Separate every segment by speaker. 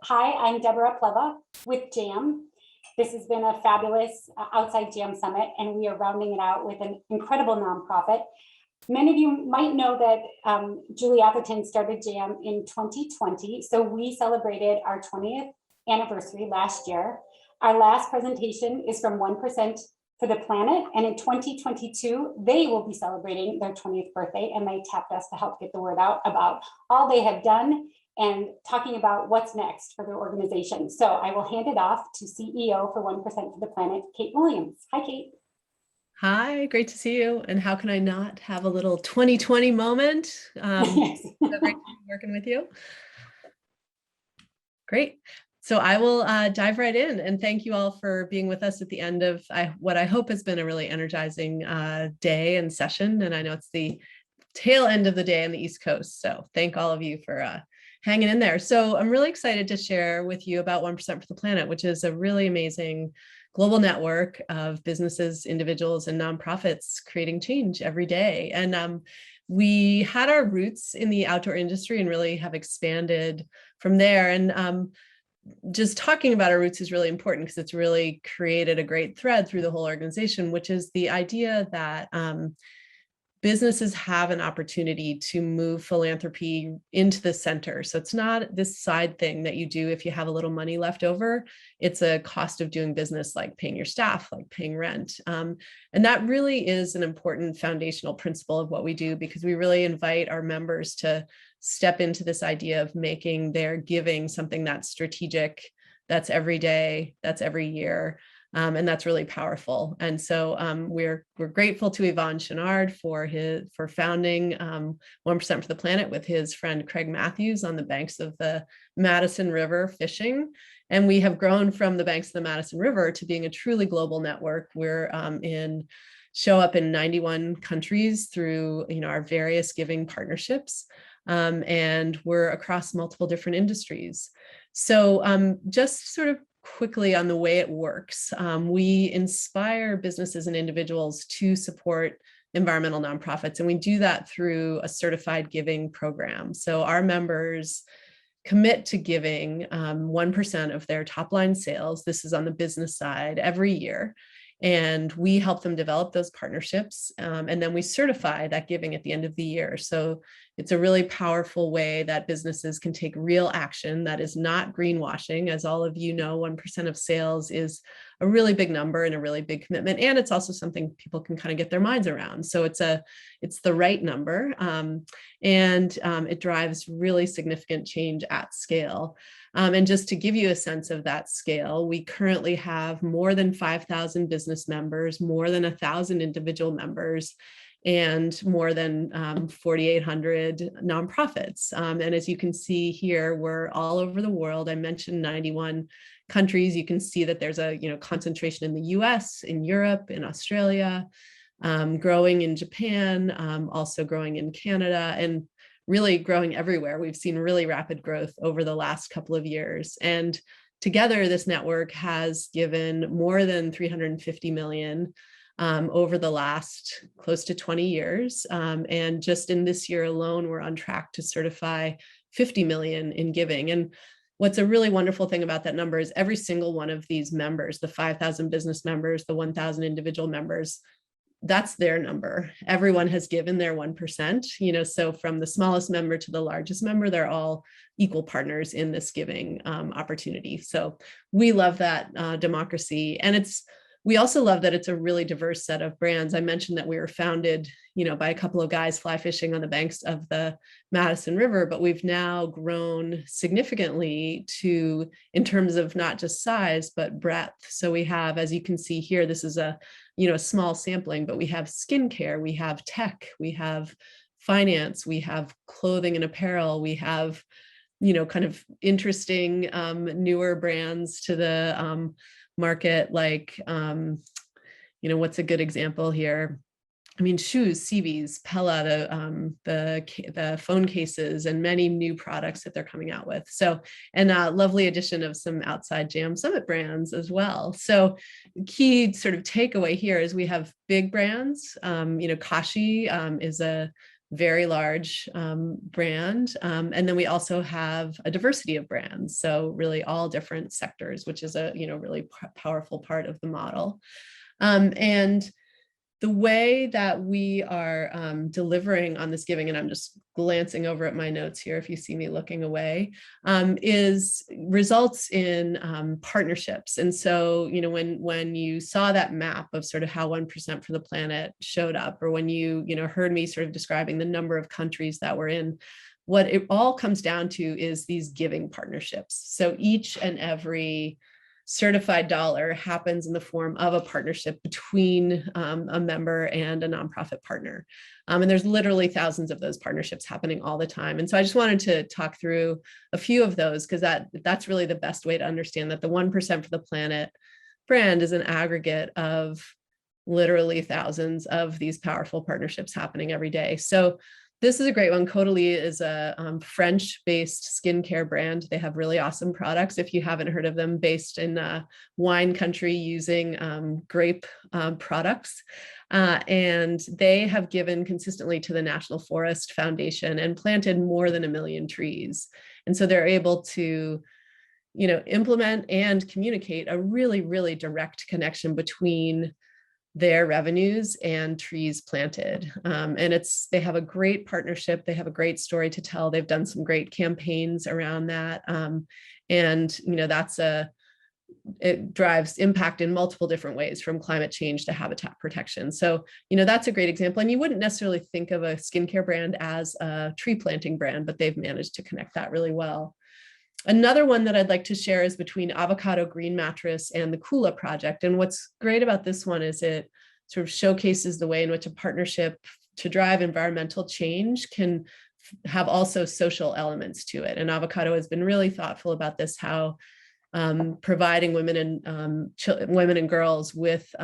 Speaker 1: Hi, I'm Deborah Pleva with JAM. This has been a fabulous Outside JAM Summit, and we are rounding it out with an incredible nonprofit. Many of you might know that Julie Atherton started JAM in 2020, so we celebrated our 20th anniversary last year. Our last presentation is from 1% for the Planet, and in 2022, they will be celebrating their 20th birthday, and they tapped us to help get the word out about all they have done and talking about what's next for their organization. So I will hand it off to CEO for 1% for the Planet, Kate Williams. Hi, Kate.
Speaker 2: Hi, great to see you. And how can I not have a little 2020 moment?
Speaker 1: Yes.
Speaker 2: So great to be working with you. Great. So I will dive right in, and thank you all for being with us at the end of what I hope has been a really energizing day and session. And I know it's the tail end of the day on the East Coast. So thank all of you for hanging in there. So I'm really excited to share with you about 1% for the Planet, which is a really amazing global network of businesses, individuals, and nonprofits creating change every day. And we had our roots in the outdoor industry and really have expanded from there. And just talking about our roots is really important because it's really created a great thread through the whole organization, which is the idea that businesses have an opportunity to move philanthropy into the center. So it's not this side thing that you do if you have a little money left over. It's a cost of doing business, like paying your staff, like paying rent. And that really is an important foundational principle of what we do, because we really invite our members to step into this idea of making their giving something that's strategic, that's every day, that's every year. And that's really powerful. And so we're grateful to Yvon Chouinard for founding 1% for the Planet with his friend Craig Matthews on the banks of the Madison River fishing. And we have grown from the banks of the Madison River to being a truly global network. We're show up in 91 countries through our various giving partnerships. And we're across multiple different industries. So just sort of quickly on the way it works. We inspire businesses and individuals to support environmental nonprofits, and we do that through a certified giving program. So our members commit to giving 1% of their top line sales. This is on the business side every year. And we help them develop those partnerships. And then we certify that giving at the end of the year. So it's a really powerful way that businesses can take real action that is not greenwashing. As all of you know, 1% of sales is a really big number and a really big commitment. And it's also something people can kind of get their minds around. So it's the right number. And it drives really significant change at scale. And just to give you a sense of that scale, we currently have more than 5,000 business members, more than 1,000 individual members, and more than 4,800 nonprofits. And as you can see here, we're all over the world. I mentioned 91 countries. You can see that there's a concentration in the US, in Europe, in Australia, growing in Japan, also growing in Canada, and really growing everywhere. We've seen really rapid growth over the last couple of years. And together, this network has given more than 350 million over the last close to 20 years. And just in this year alone, we're on track to certify 50 million in giving. And what's a really wonderful thing about that number is every single one of these members, the 5,000 business members, the 1,000 individual members, that's their number. Everyone has given their 1%, so from the smallest member to the largest member, they're all equal partners in this giving opportunity. So we love that democracy. And we also love that it's a really diverse set of brands. I mentioned that we were founded, by a couple of guys fly fishing on the banks of the Madison River, but we've now grown significantly in terms of not just size, but breadth. So we have, as you can see here, this is a small sampling, but we have skincare, we have tech, we have finance, we have clothing and apparel, we have, kind of interesting newer brands to the market, like, what's a good example here? I mean, shoes, CVs, Pella, the phone cases, and many new products that they're coming out with. So, and a lovely addition of some outside JAM Summit brands as well. So the key sort of takeaway here is we have big brands. Kashi is a very large brand. And then we also have a diversity of brands. So really all different sectors, which is a, really powerful part of the model. And the way that we are delivering on this giving, and I'm just glancing over at my notes here if you see me looking away, results in partnerships. And so, when you saw that map of sort of how 1% for the planet showed up, or when you heard me sort of describing the number of countries that we're in, what it all comes down to is these giving partnerships. So each and every certified dollar happens in the form of a partnership between a member and a nonprofit partner. And there's literally thousands of those partnerships happening all the time. And so I just wanted to talk through a few of those, because that's really the best way to understand that the 1% for the planet brand is an aggregate of literally thousands of these powerful partnerships happening every day. So this is a great one. Caudalie is a French-based skincare brand. They have really awesome products. If you haven't heard of them, based in wine country using grape products. And they have given consistently to the National Forest Foundation and planted more than 1 million trees. And so they're able to implement and communicate a really, really direct connection between their revenues and trees planted. And they have a great partnership. They have a great story to tell. They've done some great campaigns around that. And it drives impact in multiple different ways, from climate change to habitat protection. So, that's a great example. And you wouldn't necessarily think of a skincare brand as a tree planting brand, but they've managed to connect that really well. Another one that I'd like to share is between Avocado Green Mattress and the Kula Project. And what's great about this one is it sort of showcases the way in which a partnership to drive environmental change can have also social elements to it. And Avocado has been really thoughtful about this, how providing women and girls with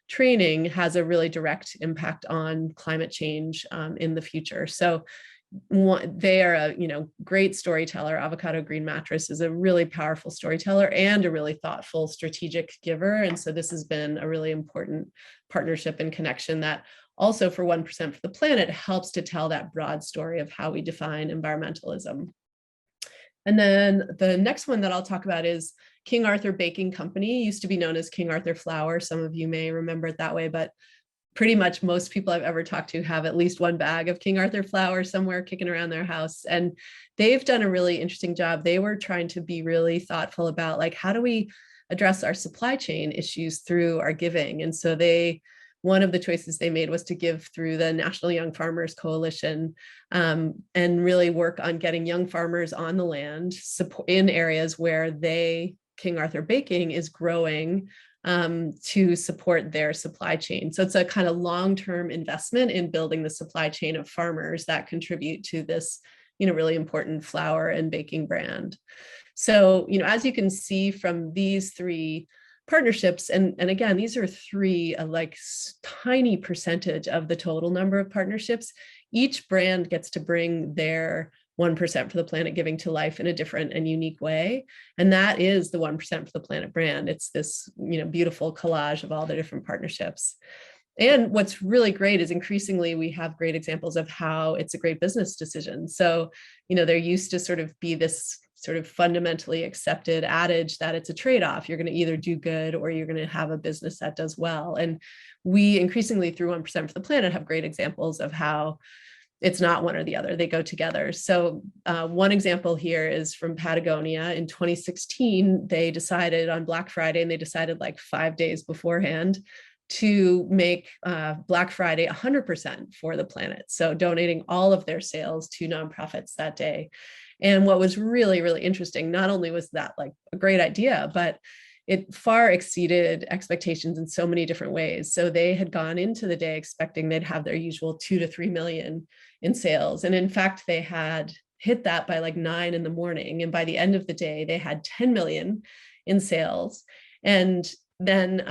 Speaker 2: training has a really direct impact on climate change in the future. So they are a great storyteller. Avocado Green Mattress is a really powerful storyteller and a really thoughtful strategic giver. And so this has been a really important partnership and connection that also, for 1% for the planet, helps to tell that broad story of how we define environmentalism. And then the next one that I'll talk about is King Arthur Baking Company. It used to be known as King Arthur Flour. Some of you may remember it that way, but pretty much most people I've ever talked to have at least one bag of King Arthur flour somewhere kicking around their house. And they've done a really interesting job. They were trying to be really thoughtful about, like, how do we address our supply chain issues through our giving? And so one of the choices they made was to give through the National Young Farmers Coalition, and really work on getting young farmers on the land in areas where King Arthur Baking is growing to support their supply chain. So it's a kind of long-term investment in building the supply chain of farmers that contribute to this, really important flour and baking brand. So, as you can see from these three partnerships, and again, these are three tiny percentage of the total number of partnerships. Each brand gets to bring their 1% for the planet giving to life in a different and unique way. And that is the 1% for the planet brand. It's this, beautiful collage of all the different partnerships. And what's really great is increasingly we have great examples of how it's a great business decision. So, there used to sort of be this sort of fundamentally accepted adage that it's a trade-off. You're going to either do good or you're going to have a business that does well. And we increasingly, through 1% for the planet, have great examples of how it's not one or the other. They go together. So one example here is from Patagonia. In 2016, they decided on Black Friday, and they decided 5 days beforehand, to make Black Friday 100% for the planet. So donating all of their sales to nonprofits that day. And what was really, really interesting, not only was that a great idea, but it far exceeded expectations in so many different ways. So they had gone into the day expecting they'd have their usual 2 to 3 million in sales. And in fact, they had hit that by 9 in the morning. And by the end of the day, they had 10 million in sales. And then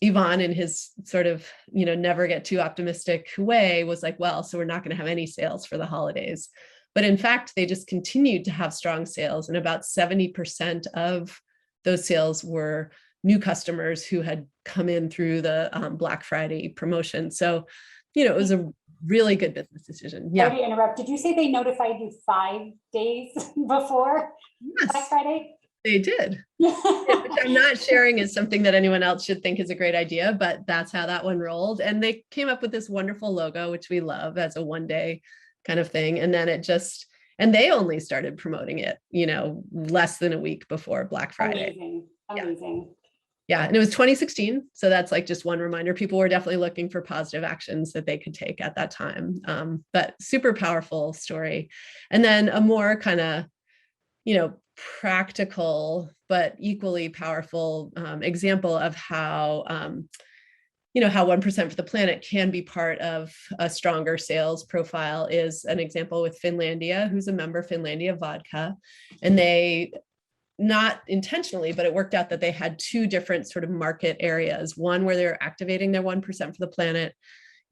Speaker 2: Yvon, in his sort of, never get too optimistic way, was well, so we're not going to have any sales for the holidays. But in fact, they just continued to have strong sales, and about 70% of those sales were new customers who had come in through the Black Friday promotion. So it was a really good business decision. Yeah.
Speaker 1: Sorry to interrupt. Did you say they notified you 5 days before Black
Speaker 2: Yes,
Speaker 1: Friday?
Speaker 2: they did. Which I'm not sharing is something that anyone else should think is a great idea, but that's how that one rolled. And they came up with this wonderful logo, which we love as a one-day kind of thing. And then and they only started promoting it, less than a week before Black Friday.
Speaker 1: Amazing.
Speaker 2: Yeah. And it was 2016. So that's like just one reminder. People were definitely looking for positive actions that they could take at that time. But super powerful story. And then a more kind of, practical, but equally powerful example of how, how 1% for the planet can be part of a stronger sales profile is an example with Finlandia, who's a member of Finlandia Vodka. And they, not intentionally, but it worked out that they had two different sort of market areas. One where they're activating their 1% for the planet,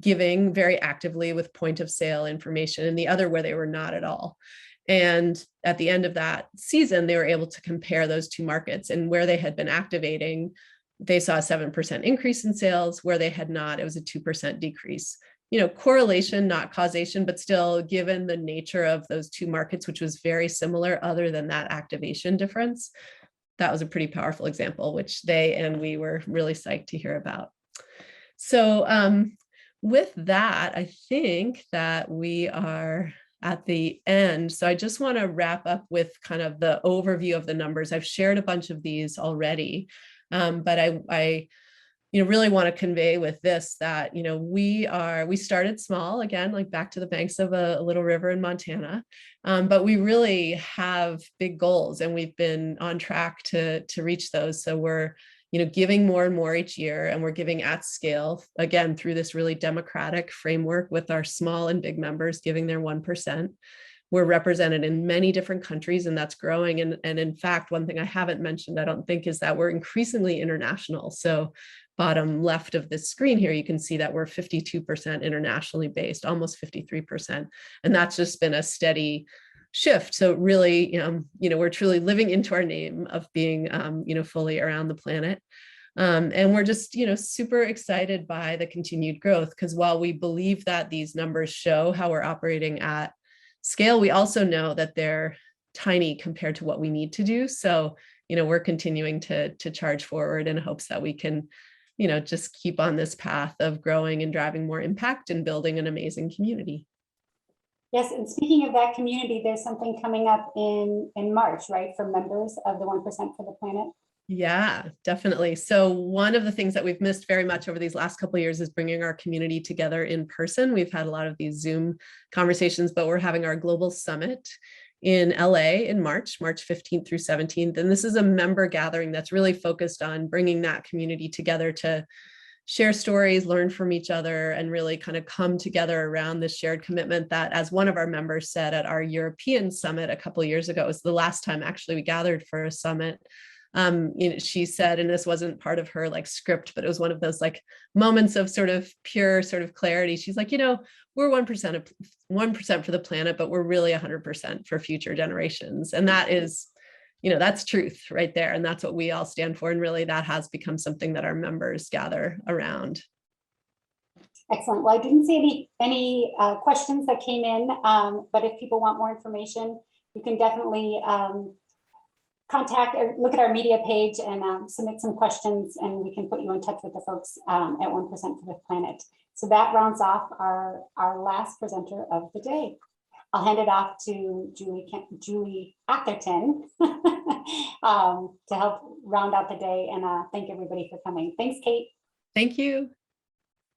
Speaker 2: giving very actively with point of sale information, and the other where they were not at all. And at the end of that season, they were able to compare those two markets, and where they had been activating, they saw a 7% increase in sales. Where they had not, it was a 2% decrease. Correlation, not causation, but still, given the nature of those two markets, which was very similar, other than that activation difference, that was a pretty powerful example, which they and we were really psyched to hear about. So with that, I think that we are at the end. So I just want to wrap up with kind of the overview of the numbers. I've shared a bunch of these already, but I really want to convey with this that, we started small, again, like back to the banks of a little river in Montana, but we really have big goals, and we've been on track to reach those. So we're, giving more and more each year, and we're giving at scale, again, through this really democratic framework with our small and big members giving their 1%. We're represented in many different countries, and that's growing. And in fact, one thing I haven't mentioned, I don't think, is that we're increasingly international. So bottom left of this screen here, you can see that we're 52% internationally based, almost 53%. And that's just been a steady shift. So really, we're truly living into our name of being, fully around the planet. And we're just, super excited by the continued growth, because while we believe that these numbers show how we're operating at scale, we also know that they're tiny compared to what we need to do. So, we're continuing to charge forward in hopes that we can, just keep on this path of growing and driving more impact and building an amazing community.
Speaker 1: Yes, and speaking of that community, there's something coming up in March, right, for members of the 1% for the planet?
Speaker 2: Yeah, definitely. So one of the things that we've missed very much over these last couple of years is bringing our community together in person. We've had a lot of these Zoom conversations, but we're having our global summit in LA in March 15th through 17th. And this is a member gathering that's really focused on bringing that community together to share stories, learn from each other, and really kind of come together around this shared commitment that, as one of our members said at our European summit a couple of years ago, it was the last time actually we gathered for a summit. She said, and this wasn't part of her like script, but it was one of those like moments of sort of pure sort of clarity. She's like, we're 1% for the planet, but we're really 100% for future generations. And that is, that's truth right there. And that's what we all stand for. And really that has become something that our members gather around.
Speaker 1: Excellent. Well, I didn't see any questions that came in, but if people want more information, you can definitely contact or look at our media page and submit some questions, and we can put you in touch with the folks at 1% for the planet. So that rounds off our last presenter of the day. I'll hand it off to Julie Atherton to help round out the day, and thank everybody for coming. Thanks, Kate.
Speaker 2: Thank you.